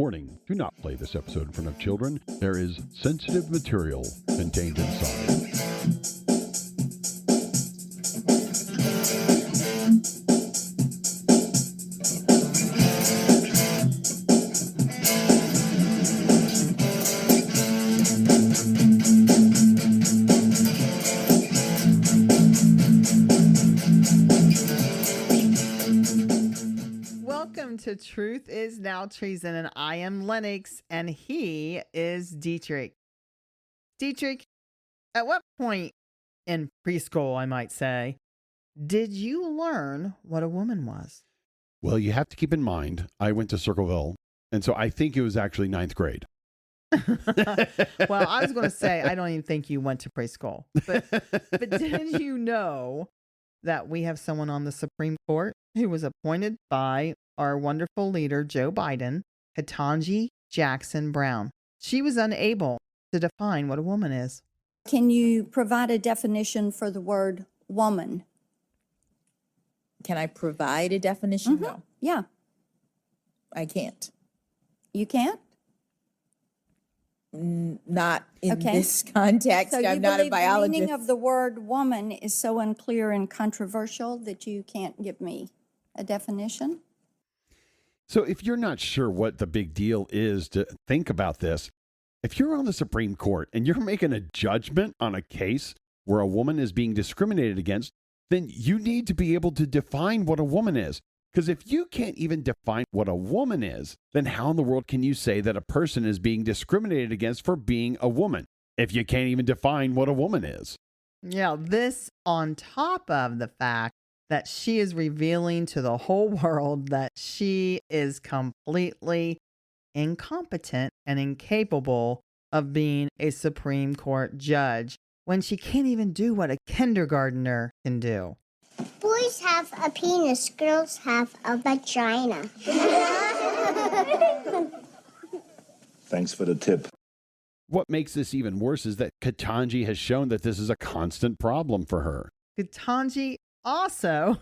Warning, do not play this episode in front of children. There is sensitive material contained inside. Welcome to Truth is Now Treason, and I am Lennox, and he is Dietrich. Dietrich, at what point in preschool, I might say, did you learn what a woman was? Well, you have to keep in mind, I went to Circleville, and so I think it was actually ninth grade. Well, I was going to say, I don't even think you went to preschool. But did you know that we have someone on the Supreme Court who was appointed by our wonderful leader, Joe Biden, Ketanji Jackson Brown? She was unable to define what a woman is. Can you provide a definition for the word woman? Can I provide a definition? Mhm. No, Yeah, I can't. you can't? Not in Okay. this context. So you I'm not a believe the meaning biologist. of the word woman is so unclear and controversial that you can't give me a definition? So if you're not sure what the big deal is to think about this, if you're on the Supreme Court and you're making a judgment on a case where a woman is being discriminated against, then you need to be able to define what a woman is. Because if you can't even define what a woman is, then how in the world can you say that a person is being discriminated against for being a woman if you can't even define what a woman is? Yeah, this on top of the fact that she is revealing to the whole world that she is completely incompetent and incapable of being a Supreme Court judge when she can't even do what a kindergartner can do. Boys have a penis, girls have a vagina. Thanks for the tip. What makes this even worse is that Ketanji has shown that this is a constant problem for her. Ketanji also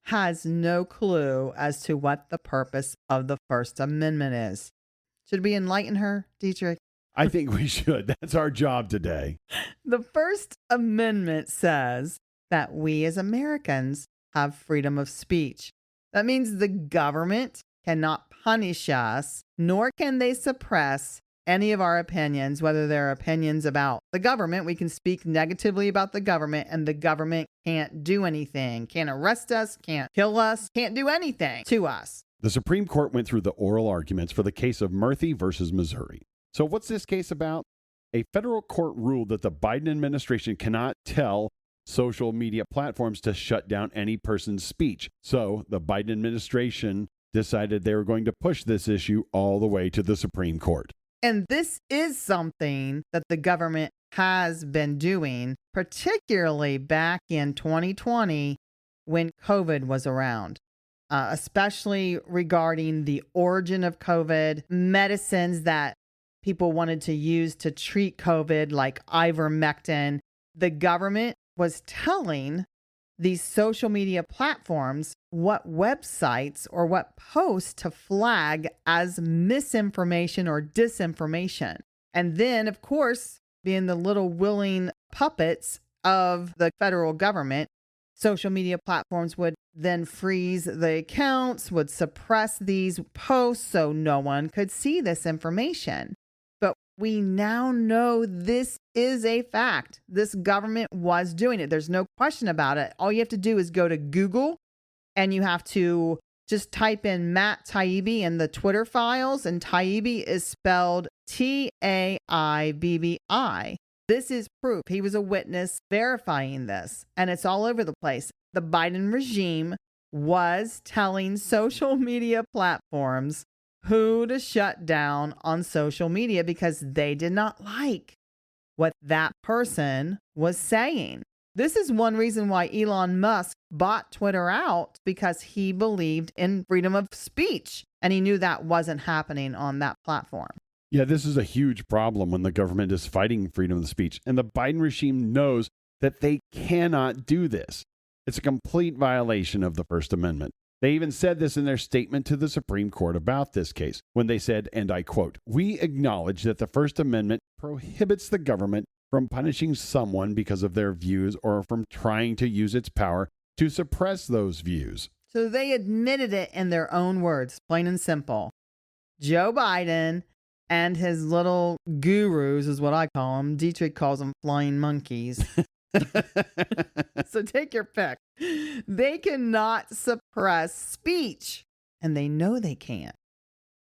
has no clue as to what the purpose of the First Amendment is. Should we enlighten her, Dietrich? I think we should. That's our job today. The First Amendment says that we as Americans have freedom of speech. That means the government cannot punish us, nor can they suppress any of our opinions, whether they're opinions about the government. We can speak negatively about the government, and the government can't do anything, can't arrest us, can't kill us, can't do anything to us. The Supreme Court went through the oral arguments for the case of Murphy versus Missouri. So what's this case about? A federal court ruled that the Biden administration cannot tell social media platforms to shut down any person's speech. So the Biden administration decided they were going to push this issue all the way to the Supreme Court. And this is something that the government has been doing, particularly back in 2020 when COVID was around, especially regarding the origin of COVID, medicines that people wanted to use to treat COVID, like ivermectin. The government was telling these social media platforms what websites or what posts to flag as misinformation or disinformation. And then, of course, being the little willing puppets of the federal government, social media platforms would then freeze the accounts, would suppress these posts so no one could see this information. But we now know this is a fact. This government was doing it. There's no question about it. All you have to do is go to Google and you have to just type in Matt Taibbi in the Twitter files, and Taibbi is spelled Taibbi. This is proof. He was a witness verifying this, and it's all over the place. The Biden regime was telling social media platforms who to shut down on social media because they did not like what that person was saying. This is one reason why Elon Musk bought Twitter out, because he believed in freedom of speech and he knew that wasn't happening on that platform. Yeah, this is a huge problem when the government is fighting freedom of speech. And the Biden regime knows that they cannot do this. It's a complete violation of the First Amendment. They even said this in their statement to the Supreme Court about this case, when they said, and I quote, "We acknowledge that the First Amendment prohibits the government from punishing someone because of their views or from trying to use its power to suppress those views." So they admitted it in their own words, plain and simple. Joe Biden and his little gurus is what I call them. Dietrich calls them flying monkeys. So take your pick. They cannot suppress speech, and they know they can't.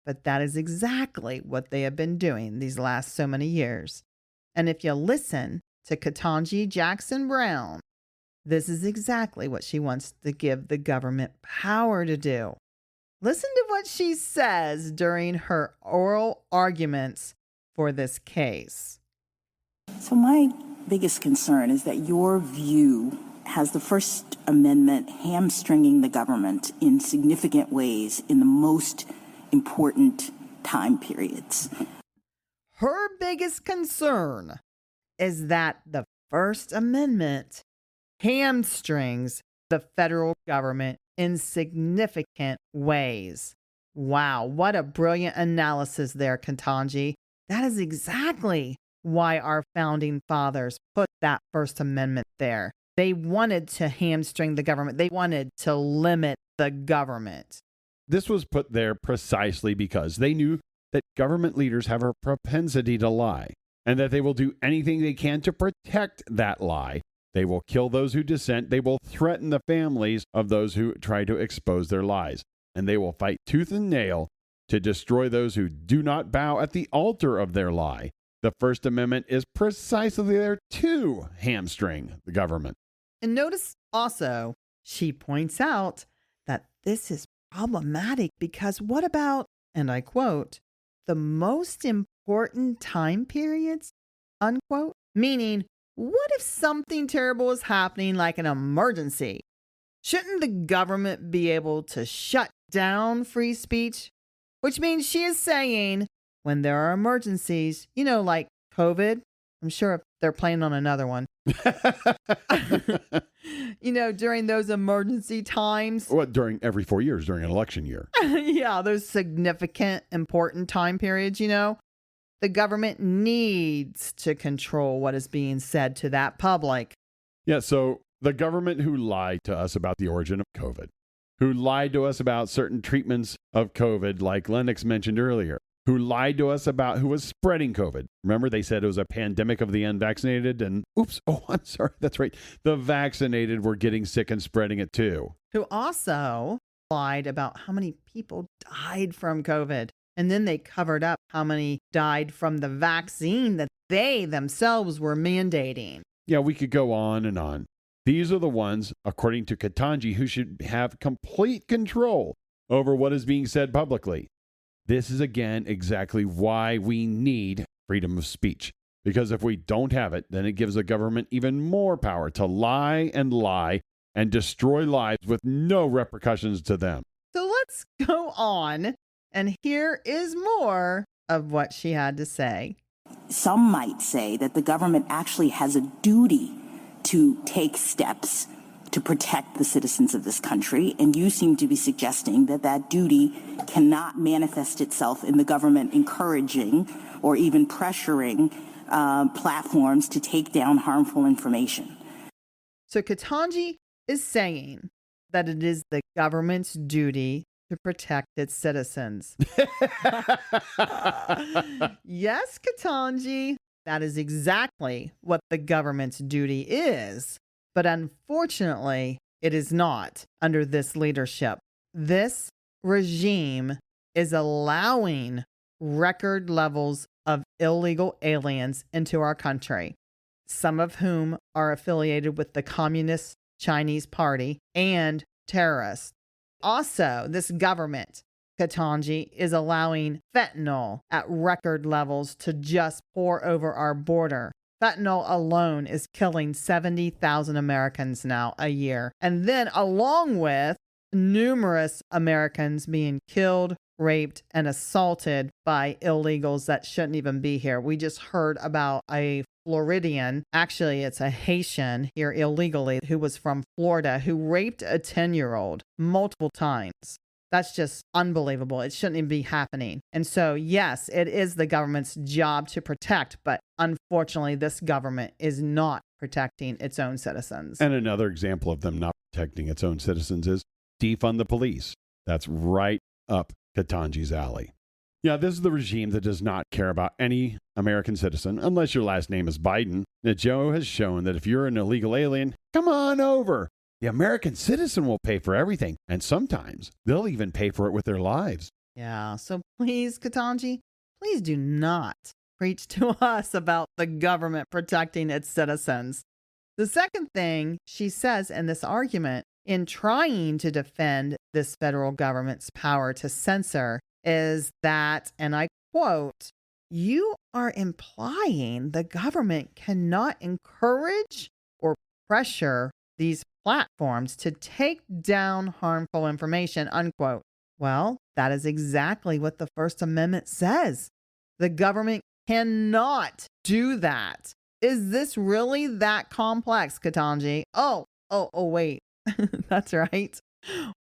But that is exactly what they have been doing these last so many years. And if you listen to Ketanji Jackson Brown, this is exactly what she wants to give the government power to do. Listen to what she says during her oral arguments for this case. So my biggest concern is that your view has the First Amendment hamstringing the government in significant ways in the most important time periods. Her biggest concern is that the First Amendment hamstrings the federal government in significant ways. Wow, what a brilliant analysis there, Ketanji. That is exactly why our founding fathers put that First Amendment there. They wanted to hamstring the government. They wanted to limit the government. This was put there precisely because they knew that government leaders have a propensity to lie, and that they will do anything they can to protect that lie. They will kill those who dissent. They will threaten the families of those who try to expose their lies. And they will fight tooth and nail to destroy those who do not bow at the altar of their lie. The First Amendment is precisely there to hamstring the government. And notice also, she points out that this is problematic because what about, and I quote, the most important time periods, unquote? Meaning, what if something terrible is happening like an emergency? Shouldn't the government be able to shut down free speech? Which means she is saying when there are emergencies, like COVID, I'm sure if they're planning on another one. During those emergency times. What, during every 4 years, during an election year? Yeah, those significant, important time periods, the government needs to control what is being said to that public. Yeah, so the government who lied to us about the origin of COVID, who lied to us about certain treatments of COVID, like Lennox mentioned earlier, who lied to us about who was spreading COVID. Remember, they said it was a pandemic of the unvaccinated, and I'm sorry, that's right. The vaccinated were getting sick and spreading it too. Who also lied about how many people died from COVID. And then they covered up how many died from the vaccine that they themselves were mandating. Yeah, we could go on and on. These are the ones, according to Ketanji, who should have complete control over what is being said publicly. This is, again, exactly why we need freedom of speech. Because if we don't have it, then it gives the government even more power to lie and destroy lives with no repercussions to them. So let's go on. And here is more of what she had to say. Some might say that the government actually has a duty to take steps to protect the citizens of this country, and you seem to be suggesting that that duty cannot manifest itself in the government encouraging or even pressuring platforms to take down harmful information. So Ketanji is saying that it is the government's duty to protect its citizens. Yes, Ketanji, that is exactly what the government's duty is. But unfortunately, it is not under this leadership. This regime is allowing record levels of illegal aliens into our country, some of whom are affiliated with the Communist Chinese Party and terrorists. Also, this government, Ketanji, is allowing fentanyl at record levels to just pour over our border. Fentanyl alone is killing 70,000 Americans now a year. And then along with numerous Americans being killed, raped, and assaulted by illegals that shouldn't even be here. We just heard about a Floridian, actually it's a Haitian here illegally, who was from Florida, who raped a 10-year-old multiple times. That's just unbelievable. It shouldn't even be happening. And so, yes, it is the government's job to protect, but unfortunately, this government is not protecting its own citizens. And another example of them not protecting its own citizens is defund the police. That's right up Ketanji's alley. Yeah, this is the regime that does not care about any American citizen unless your last name is Biden. Now, Joe has shown that if you're an illegal alien, come on over. The American citizen will pay for everything, and sometimes they'll even pay for it with their lives. Yeah, so please, Ketanji, please do not preach to us about the government protecting its citizens. The second thing she says in this argument, in trying to defend this federal government's power to censor, is that, and I quote, "You are implying the government cannot encourage or pressure these platforms to take down harmful information," unquote. Well, that is exactly what the First Amendment says. The government cannot do that. Is this really that complex, Ketanji? Oh, wait. That's right.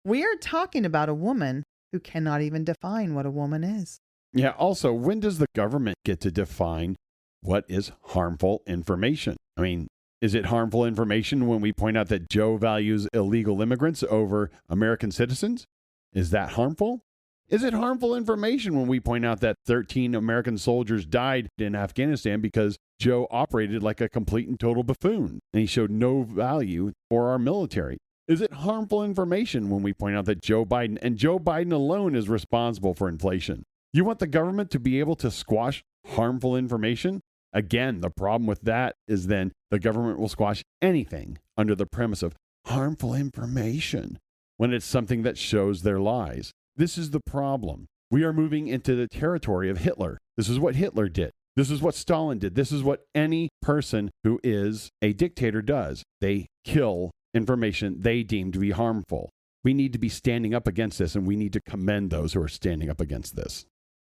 We are talking about a woman who cannot even define what a woman is. Yeah, also, when does the government get to define what is harmful information? I mean, is it harmful information when we point out that Joe values illegal immigrants over American citizens? Is that harmful? Is it harmful information when we point out that 13 American soldiers died in Afghanistan because Joe operated like a complete and total buffoon and he showed no value for our military? Is it harmful information when we point out that Joe Biden, and Joe Biden alone, is responsible for inflation? You want the government to be able to squash harmful information? Again, the problem with that is then the government will squash anything under the premise of harmful information when it's something that shows their lies. This is the problem. We are moving into the territory of Hitler. This is what Hitler did. This is what Stalin did. This is what any person who is a dictator does. They kill information they deem to be harmful. We need to be standing up against this, and we need to commend those who are standing up against this.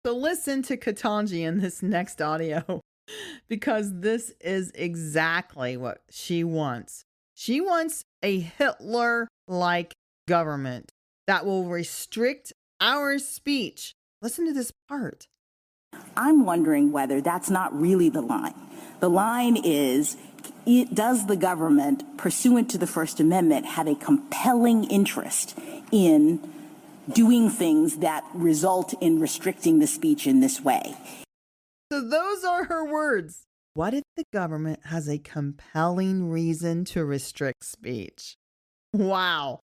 So listen to Ketanji in this next audio, because this is exactly what she wants. She wants a Hitler-like government that will restrict our speech. Listen to this part. I'm wondering whether that's not really the line. The line is, does the government, pursuant to the First Amendment, have a compelling interest in doing things that result in restricting the speech in this way? So those are her words. What if the government has a compelling reason to restrict speech? Wow.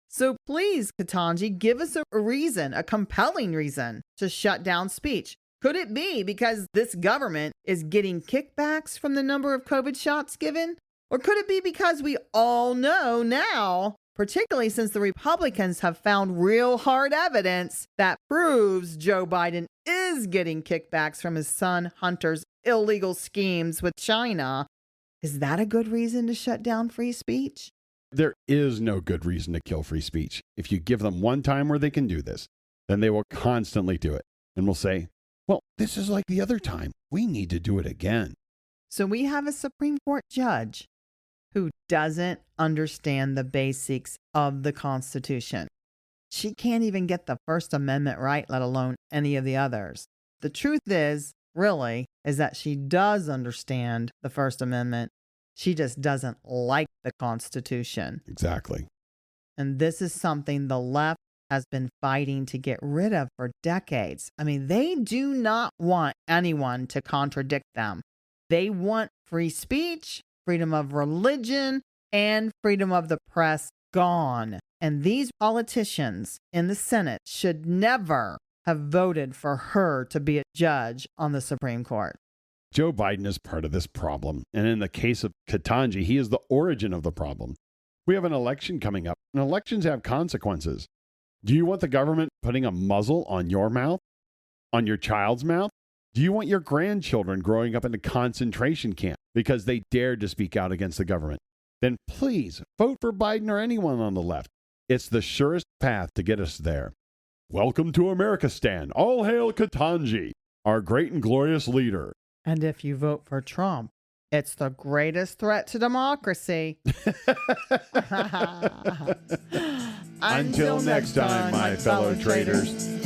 So please, Ketanji, give us a reason, a compelling reason to shut down speech. Could it be because this government is getting kickbacks from the number of COVID shots given? Or could it be because we all know now, particularly since the Republicans have found real hard evidence that proves Joe Biden is getting kickbacks from his son Hunter's illegal schemes with China? Is that a good reason to shut down free speech? There is no good reason to kill free speech. If you give them one time where they can do this, then they will constantly do it and will say, well, this is like the other time. We need to do it again. So we have a Supreme Court judge who doesn't understand the basics of the Constitution. She can't even get the First Amendment right, let alone any of the others. The truth is, really, is that she does understand the First Amendment. She just doesn't like the Constitution. Exactly. And this is something the left has been fighting to get rid of for decades. I mean, they do not want anyone to contradict them. They want free speech, freedom of religion, and freedom of the press gone. And these politicians in the Senate should never have voted for her to be a judge on the Supreme Court. Joe Biden is part of this problem. And in the case of Ketanji, he is the origin of the problem. We have an election coming up, and elections have consequences. Do you want the government putting a muzzle on your mouth? On your child's mouth? Do you want your grandchildren growing up in a concentration camp because they dared to speak out against the government? Then please vote for Biden or anyone on the left. It's the surest path to get us there. Welcome to Americanistan. All hail Ketanji, our great and glorious leader. And if you vote for Trump, It's the greatest threat to democracy. Until next time, my fellow traders.